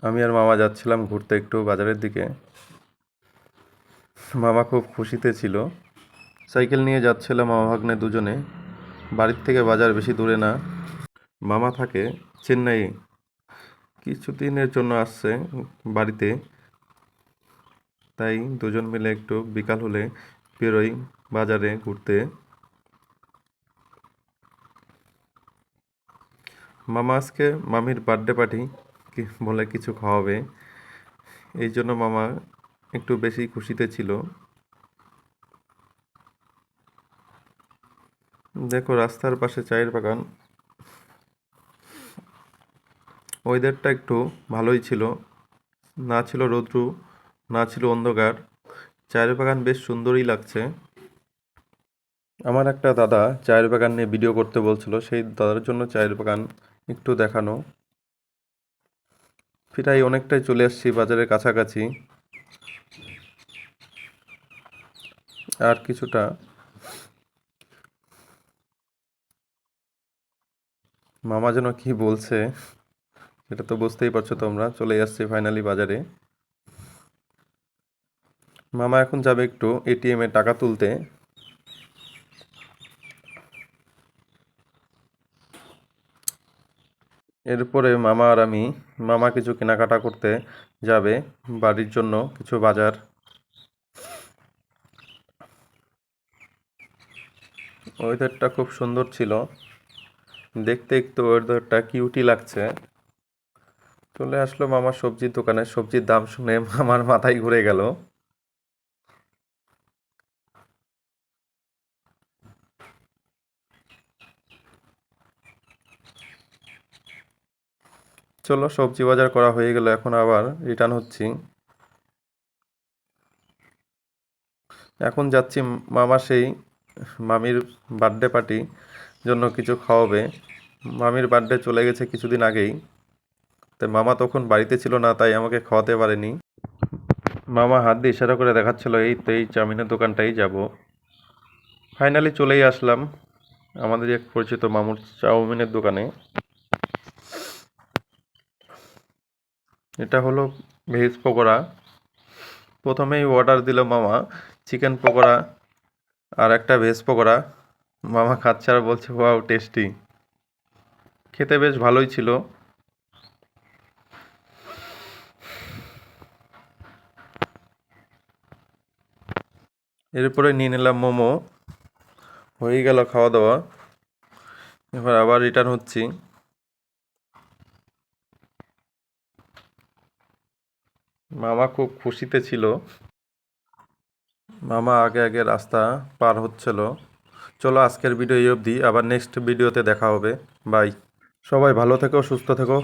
আমি আর মামা যাচ্ছিলাম ঘুরতে একটু বাজারের দিকে। মামা খুব খুশিতে ছিল। সাইকেল নিয়ে যাচ্ছিলাম মামা ভাগ্নে দুজনে। বাড়ির থেকে বাজার বেশি দূরে না। মামা থাকে চেন্নাইয়ে, কিছুদিনের জন্য আসছে বাড়িতে। তাই দুজন মিলে একটু বিকাল হলে বেরোই বাজারে ঘুরতে। মামা আজকে মামির বার্থডে পার্টি বলে কিছু খাওয়াবে, এই জন্য মামা একটু বেশি খুশিতে ছিল। দেখো রাস্তার পাশে চায়ের বাগান। ওয়েদারটা একটু ভালোই ছিল, না ছিল রৌদ্র না ছিল অন্ধকার। চায়ের বাগান বেশ সুন্দরই লাগছে। আমার একটা দাদা চায়ের বাগান নিয়ে ভিডিও করতে বলছিল, সেই দাদার জন্য চায়ের বাগান একটু দেখানো। প্রায় অনেকটাই চলে আসছি বাজারের কাছাকাছি, আর কিছুটা। মামা যেন কি বলছে এটা তো বুঝতেই পারছো তোমরা। চলে আসছি ফাইনালি বাজারে। মামা এখন যাবে একটু এটিএম এ টাকা তুলতে। এরপরে মামা আর আমি, মামা কিছু কেনাকাটা করতে যাবে বাড়ির জন্য, কিছু বাজার। ওয়েদারটা খুব সুন্দর ছিল, দেখতে একটু ওয়েদারটা কিউটি লাগছে। চলে আসলো মামার সবজির দোকানে। সবজির দাম শুনে মামার মাথায় ঘুরে গেল। চলো সবজি বাজার করা হয়ে গেল, এখন আবার রিটার্ন হচ্ছি। এখন যাচ্ছি মামা সেই মামির বার্থডে পার্টি জন্য কিছু খাওয়াবে। মামির বার্থডে চলে গেছে কিছুদিন আগেই, তাই মামা তখন বাড়িতে ছিল না, তাই আমাকে খাওয়াতে পারেনি। মামা হাত দিয়ে ইশারা করে দেখাচ্ছিল এই তো এই চাউমিনের দোকানটাই যাব। ফাইনালি চলেই আসলাম আমাদের এক পরিচিত মামুর চাউমিনের দোকানে। এটা হলো ভেজ পকোড়া। প্রথমেই অর্ডার দিল মামা চিকেন পকোড়া আর একটা ভেজ পকোড়া। মামা খাচ্ছে আর বলছে ওয়াও টেস্টি। খেতে বেশ ভালোই ছিল। এরপরে নিয়ে নিলাম মোমো। হয়ে গেল খাওয়া দাওয়া, এবার আবার রিটার্ন হচ্ছি। মামা খুব খুশিতে ছিল। মামা আগে আগে রাস্তা পার হচ্ছিল। চলো আজকের ভিডিও এই অবধি, আবার নেক্সট ভিডিওতে দেখা হবে। বাই। সবাই ভালো থেকো, সুস্থ থেকো।